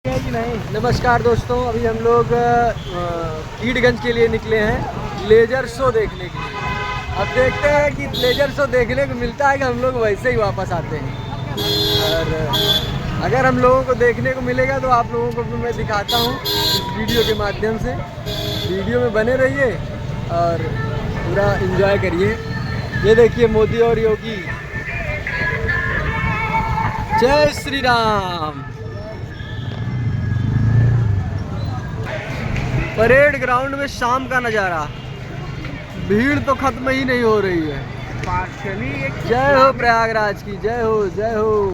नमस्कार दोस्तों, अभी हम लोग कीटगंज के लिए निकले हैं लेजर शो देखने के लिए। अब देखते हैं कि लेजर शो देखने को मिलता है कि हम लोग वैसे ही वापस आते हैं। और अगर हम लोगों को देखने को मिलेगा तो आप लोगों को भी मैं दिखाता हूँ इस वीडियो के माध्यम से। वीडियो में बने रहिए और पूरा एंजॉय करिए। ये देखिए मोदी और योगी। जय श्री राम। परेड ग्राउंड में शाम का नज़ारा, भीड़ तो खत्म ही नहीं हो रही है। जय हो प्रयागराज की, जय हो जय हो।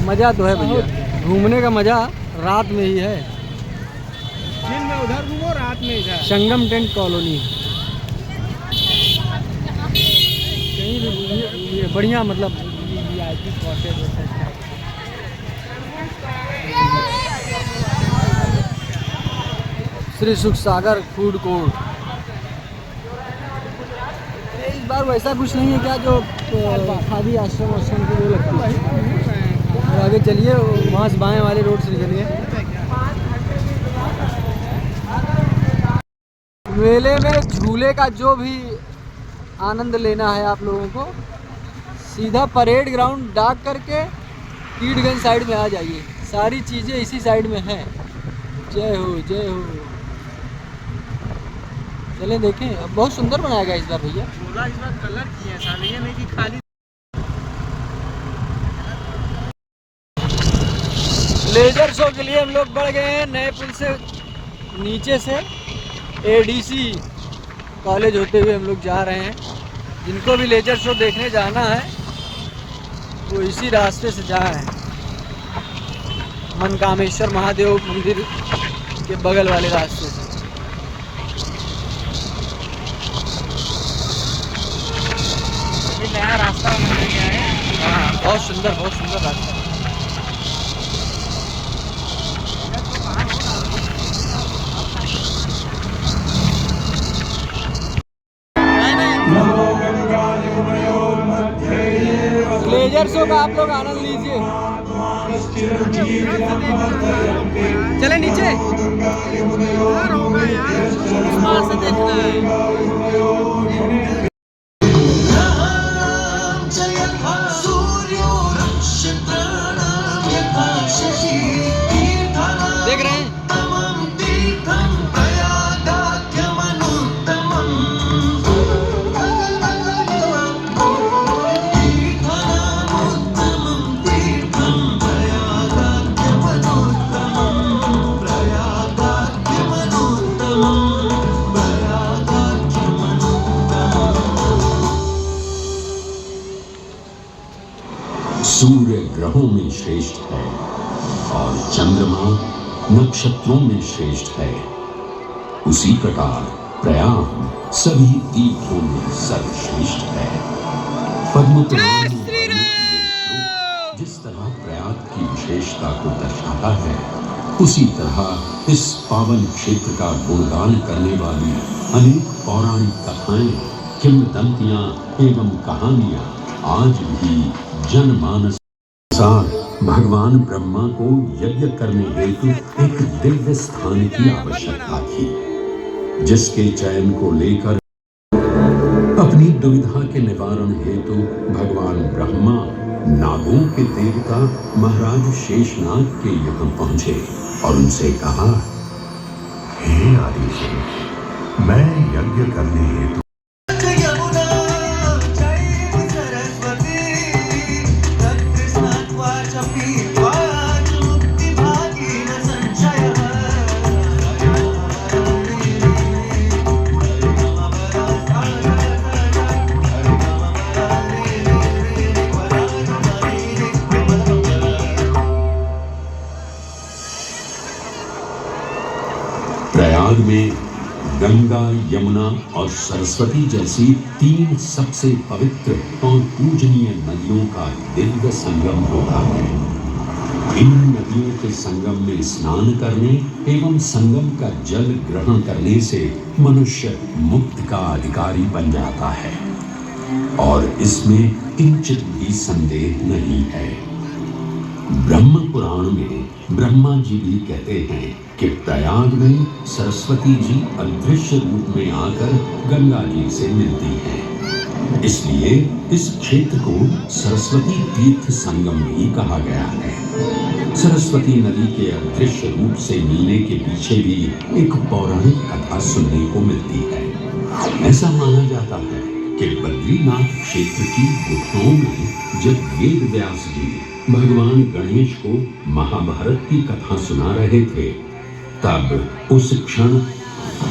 मज़ा तो है भैया, घूमने का मज़ा रात में ही है। दिन में उधर घूमो, रात में इधर। संगम टेंट कॉलोनी कहीं भी बढ़िया, मतलब श्री सुख सागर फूड कोर्ट। इस बार वैसा कुछ नहीं है क्या जो खादी आश्रम की वो लगती है। और आगे चलिए, वहाँ से बाएं वाले रोड से निकलिए। मेले में झूले का जो भी आनंद लेना है आप लोगों को, सीधा परेड ग्राउंड डाक करके कीटगंज साइड में आ जाइए। सारी चीज़ें इसी साइड में हैं। जय हो जय हो। चलें देखें, अब बहुत सुंदर बनाया गया इस बार भैया। झूला इस बार कलर किए हैं, ये नहीं कि खाली। लेजर शो के लिए हम लोग बढ़ गए हैं नए पुल से नीचे से। एडीसी कॉलेज होते हुए हम लोग जा रहे हैं। जिनको भी लेजर शो देखने जाना है वो इसी रास्ते से जाए, मनकामेश्वर महादेव मंदिर के बगल वाले रास्ते से। नया रास्ता बन गया है। हाँ, बहुत सुंदर रास्ता। लेजर शो का आप लोग आनंद लीजिए। चले नीचे, आसमान से देखना है। देख रहे हैं सूर्य ग्रहों में श्रेष्ठ है और चंद्रमा नक्षत्रों में श्रेष्ठ है। उसी प्रकार प्रयाग सभी तीर्थों में सर्वश्रेष्ठ है। पद्म पुराण जिस तरह प्रयाग की विशेषता को दर्शाता है, उसी तरह इस पावन क्षेत्र का गुणगान करने वाली अनेक पौराणिक कथाएं, किंवदंतियां एवं कहानियां आज भी जनमानस भगवान ब्रह्मा को यज्ञ करने हेतु एक दिव्य स्थान की आवश्यकता थी, जिसके चयन को लेकर अपनी दुविधा के निवारण हेतु भगवान ब्रह्मा नागों के देवता महाराज शेषनाग के यहाँ पहुंचे और उनसे कहा, हे आदिशेष, मैं यज्ञ करने हेतु प्रयाग में गंगा, यमुना और सरस्वती जैसी तीन सबसे पवित्र और पूजनीय नदियों का दिव्य संगम होता है। इन नदियों के संगम में स्नान करने एवं संगम का जल ग्रहण करने से मनुष्य मुक्ति का अधिकारी बन जाता है और इसमें किंचित भी संदेह नहीं है। ब्रह्म पुराण में ब्रह्मा जी भी कहते हैं कि प्रयाग में सरस्वती जी अदृश्य रूप में आकर गंगा जी से मिलती हैं। इसलिए इस क्षेत्र को सरस्वती तीर्थ संगम भी कहा गया है। सरस्वती नदी के अदृश्य रूप से मिलने के पीछे भी एक पौराणिक कथा सुनने को मिलती है। ऐसा माना जाता है कि बद्रीनाथ क्षेत्र की गुफाओं में जब वेद व्यास जी भगवान गणेश को महाभारत की कथा सुना रहे थे, तब उस क्षण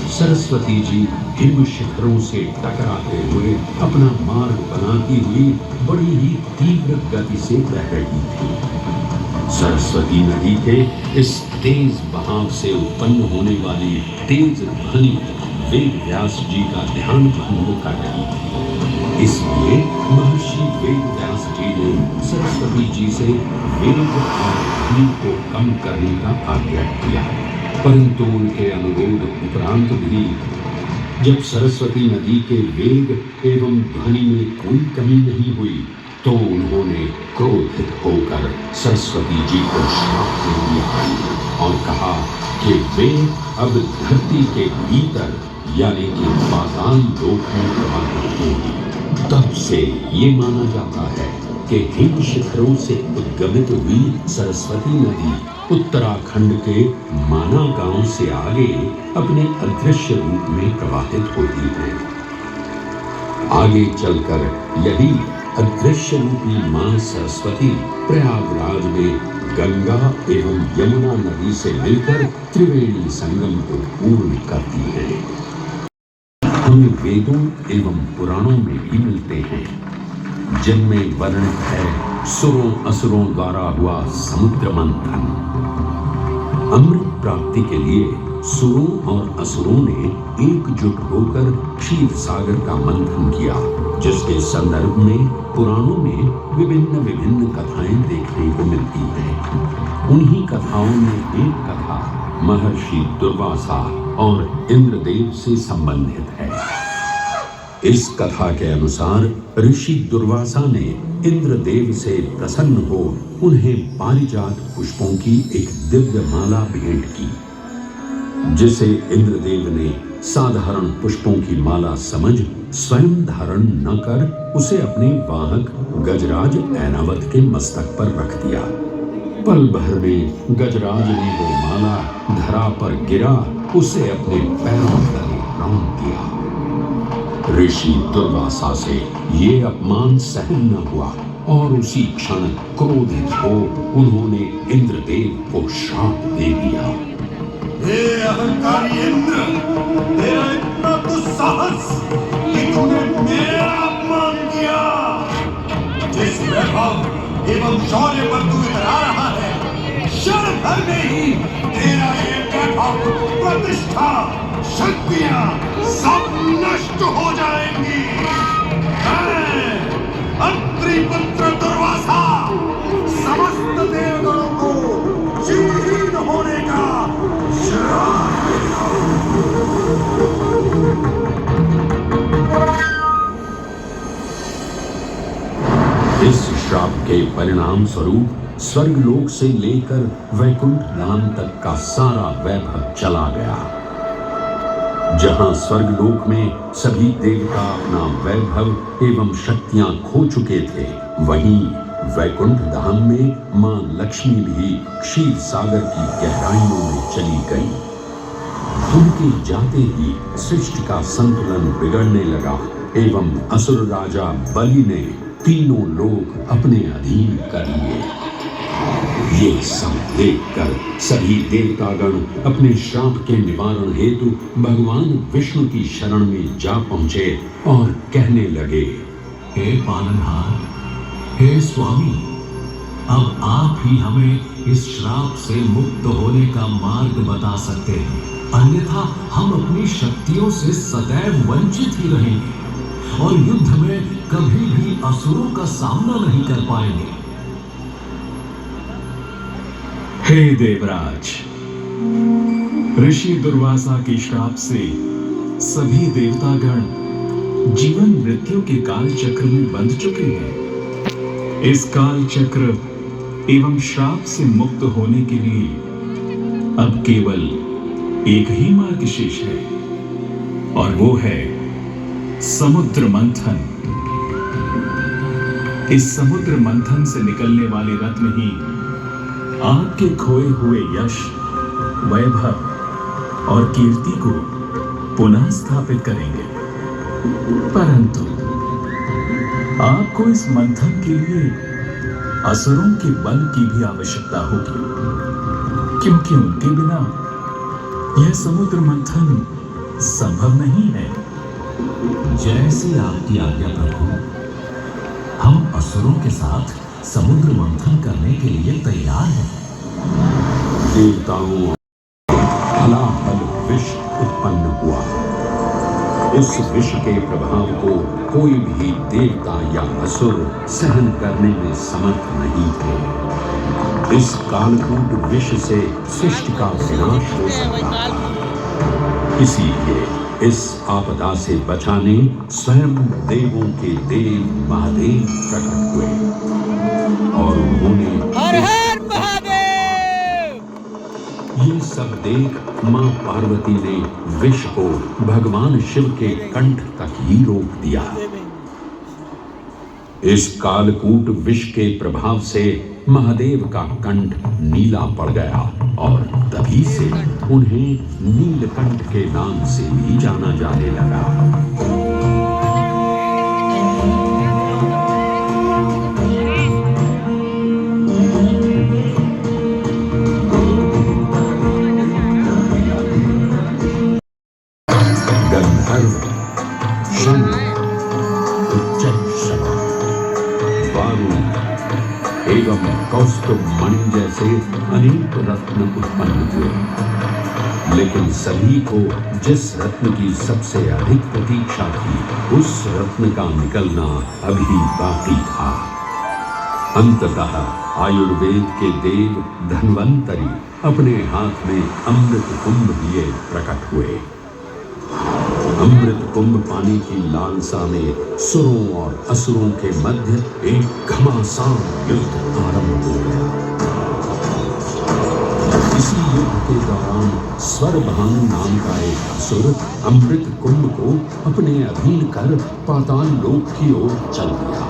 सरस्वती जी हिम शिखरों से टकराते हुए अपना मार्ग बनाती हुई बड़ी ही तीव्र गति से बह रही थी। सरस्वती नदी के इस तेज बहाव से उत्पन्न होने वाली तेज ध्वनि वेद व्यास जी का ध्यान भंग कर रही थी। इसलिए महर्षि वेद व्यास जी ने सरस्वती जी से वेग और ध्वनि को कम करने का आग्रह किया, परंतु उनके अनुरोध उपरांत भी जब सरस्वती नदी के वेग एवं ध्वनि में कोई कमी नहीं हुई, तो उन्होंने क्रोधित होकर सरस्वती जी को श्राप दे दिया और कहा कि वे अब धरती के भीतर यानी कि पाताल लोक में प्रवाहित होंगी। तब से ये माना जाता है कि हिम शिखरों से उद्गमित हुई सरस्वती नदी उत्तराखंड के माना गांव से आगे अपने अदृश्य रूप में प्रवाहित होती है। आगे चलकर यही अदृश्य रूपी मां सरस्वती प्रयागराज में गंगा एवं यमुना नदी से मिलकर त्रिवेणी संगम को पूर्ण करती है। हमें वेदों एवं पुराणों में भी मिलते हैं, जिनमें वर्णित है सुरों असुरों द्वारा हुआ समुद्र मंथन। अमृत प्राप्ति के लिए सुरों और असुरों ने एकजुट होकर क्षीर सागर का मंथन किया, जिसके संदर्भ में पुराणों में विभिन्न कथाएं देखने को मिलती हैं। उन्हीं कथाओं में एक कथा महर्षि दुर्वासा और इंद्रदेव से संबंधित है। इस कथा के अनुसार ऋषि दुर्वासा ने इंद्रदेव से प्रसन्न हो उन्हें पारिजात पुष्पों की एक दिव्य माला भेंट की, जिसे इंद्रदेव ने साधारण पुष्पों की माला समझ स्वयं धारण न कर उसे अपने वाहक गजराज ऐरावत के मस्तक पर रख दिया। पल भर में गजराज ने वो माला धरा पर गिरा उसे अपने पैरों तले रौंद दिया। ऋषि दुर्वासा से ये अपमान सहन न हुआ और उसी क्षण क्रोधित हो उन्होंने इंद्रदेव को श्राप दे दिया। हे अहंकारी इंद्र, तेरा इतना दुस्साहस कि तूने मेरा अपमान किया। जिस वैभव एवं शौर्य पर तू इधर आ रहा है, क्षण भर में ही तेरा ये वैभव, प्रतिष्ठा, शक्तियां सब नष्ट हो जाएंगी। मैं अत्रि पुत्र दुर्वासा समस्त देवगणों को चीरहीन होने का श्राप देता हूं। इस श्राप के परिणाम स्वरूप स्वर्गलोक से लेकर वैकुंठ धाम तक का सारा वैभव चला गया। जहां स्वर्गलोक में सभी देवता अपना वैभव एवं शक्तियां खो चुके थे, वहीं वैकुंठ धाम में मां लक्ष्मी भी क्षीर सागर की गहराइयों में चली गई। उनके जाते ही सृष्टि का संतुलन बिगड़ने लगा एवं असुर राजा बलि ने तीनों लोक अपने अधीन कर लिए। ये सब देखकर सभी देवतागण अपने श्राप के निवारण हेतु भगवान विष्णु की शरण में जा पहुंचे और कहने लगे, हे पालनहार, हे स्वामी, अब आप ही हमें इस श्राप से मुक्त होने का मार्ग बता सकते हैं, अन्यथा हम अपनी शक्तियों से सदैव वंचित ही रहेंगे और युद्ध में कभी भी असुरों का सामना नहीं कर पाएंगे। हे देवराज, ऋषि दुर्वासा के श्राप से सभी देवतागण जीवन मृत्यु के काल चक्र में बंध चुके हैं। इस काल चक्र एवं श्राप से मुक्त होने के लिए अब केवल एक ही मार्ग शेष है, और वो है समुद्र मंथन। इस समुद्र मंथन से निकलने वाले रत्न ही आपके खोए हुए यश, वैभव और कीर्ति को पुनः स्थापित करेंगे। परंतु आपको इस मंथन के लिए असुरों के बल की भी आवश्यकता होगी, क्योंकि उनके बिना यह समुद्र मंथन संभव नहीं है। जैसी आपकी आज्ञा प्रभु, हम असुरों के साथ समुद्र मंथन करने के लिए तैयार हैं। देवताओं हलाहल विष उत्पन्न हुआ। उस विष के प्रभाव को कोई भी देवता या असुर सहन करने में समर्थ नहीं थे। इस कालकूट विष से सृष्टि का विनाश हो सकता था। इसीलिए इस आपदा से बचाने स्वयं देवों के देव महादेव प्रकट हुए और उन्होंने ये सब देख मां पार्वती ने विष को भगवान शिव के कंठ तक ही रोक दिया। इस कालकूट विष के प्रभाव से महादेव का कंठ नीला पड़ गया और तभी से उन्हें नीलकंठ के नाम से भी जाना जाने लगा। गंधर्व, शंख, उच्चैः, वारुण एवं कौस्तुभ मणि जैसे अनेक रत्न उत्पन्न हुए, लेकिन सभी को जिस रत्न की सबसे अधिक प्रतीक्षा थी, उस रत्न का निकलना अभी बाकी था। अंततः आयुर्वेद के देव धन्वंतरी अपने हाथ में अमृत कुंभ लिए प्रकट हुए। अमृत कुंभ पाने की लालसा में सुरों और असुरों के मध्य एक घमासान युद्ध आरंभ हो गया। इसी युद्ध के दौरान स्वरभानु नाम का एक असुर अमृत कुंभ को अपने अधीन कर पाताल लोक की ओर चल दिया।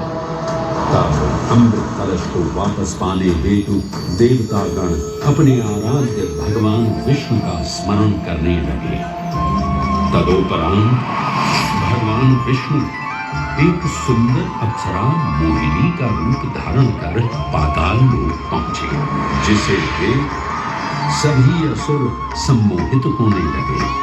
तब अमृत कलश को वापस पाने हेतु देवतागण अपने आराध्य भगवान विष्णु का स्मरण करने लगे। तदोपरांत भगवान विष्णु एक सुंदर अप्सरा मोहिनी का रूप धारण कर पाताल लोक पहुंचे, जिसे देख सभी असुर सम्मोहित होने लगे।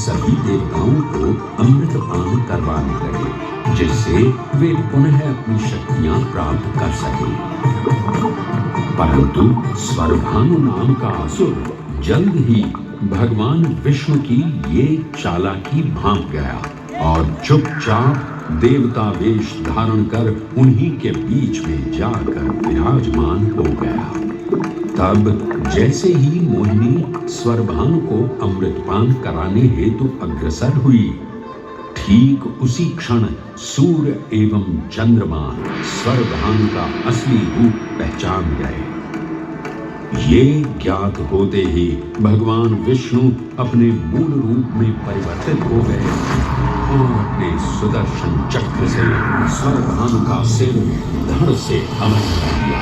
सभी देवताओं को अमृत पान करवाने लगे, जिससे वे पुनः अपनी शक्तियां प्राप्त कर सके। परंतु स्वरभानु नाम का असुर जल्द ही भगवान विष्णु की ये चालाकी भांप गया और चुपचाप देवता वेश धारण कर उन्हीं के बीच में जाकर विराजमान हो गया। तब जैसे ही मोहिनी स्वरभानु को अमृतपान कराने हेतु अग्रसर हुई, ठीक उसी क्षण सूर्य एवं चंद्रमा स्वरभानु का असली रूप पहचान गए। ये ज्ञात होते ही भगवान विष्णु अपने मूल रूप में परिवर्तित हो गए और अपने सुदर्शन चक्र से स्वरभानु का सिर धड़ से अलग कर दिया।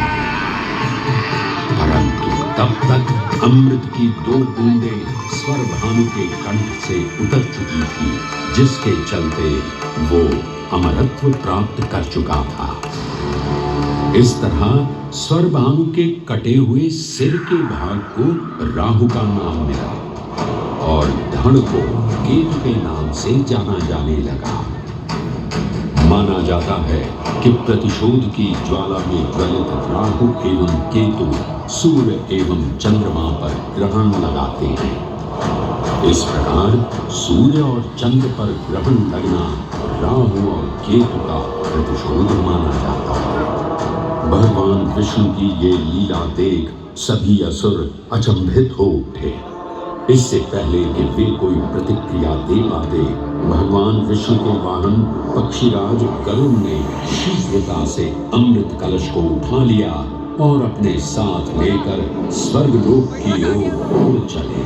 परंतु तब तक अमृत की 2 बूंदें स्वर भानु के कंठ से उतर चुकी थी, जिसके चलते वो अमरत्व प्राप्त कर चुका था। इस तरह स्वर भानु के कटे हुए सिर के भाग को राहु का नाम मिला और धड़ को केतु के नाम से जाना जाने लगा। माना जाता है कि प्रतिशोध की ज्वाला में ज्वलित राहु एवं केतु सूर्य एवं चंद्रमा पर ग्रहण लगाते हैं। इस प्रकार सूर्य और चंद्र पर ग्रहण लगना राहु और केतु का प्रतिशोध माना जाता है। भगवान विष्णु की ये लीला देख सभी असुर अचंभित हो उठे। इससे पहले कि वे कोई प्रतिक्रिया दे पाते, भगवान विष्णु के वाहन पक्षीराज गरुड़ ने शीघ्रता से अमृत कलश को उठा लिया और अपने साथ लेकर स्वर्गलोक की ओर उड़ चले।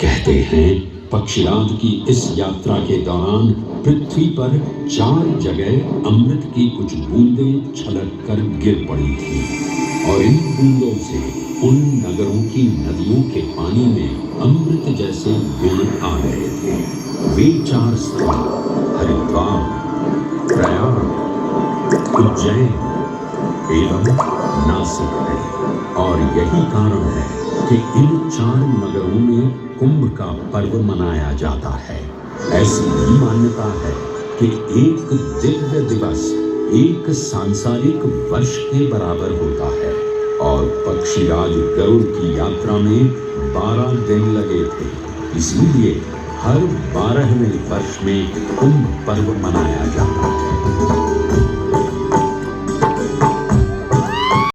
कहते हैं पक्षीराज की इस यात्रा के दौरान पृथ्वी पर 4 जगह अमृत की कुछ बूंदें छलक कर गिर पड़ी थी और इन बूंदों से उन नगरों की नदियों के पानी में अमृत जैसे गुण आ गए थे। वे 4 स्थल हरिद्वार, प्रयाग, उज्जैन एवं नासिक है और यही कारण है कि इन 4 नगरों में कुंभ का पर्व मनाया जाता है। ऐसी भी मान्यता है कि एक दिव्य दिवस एक सांसारिक वर्ष के बराबर होता है और पक्षीराज गरुड़ की यात्रा में 12 दिन लगे थे। इसीलिए हर 12वें वर्ष में कुंभ पर्व मनाया जाता है।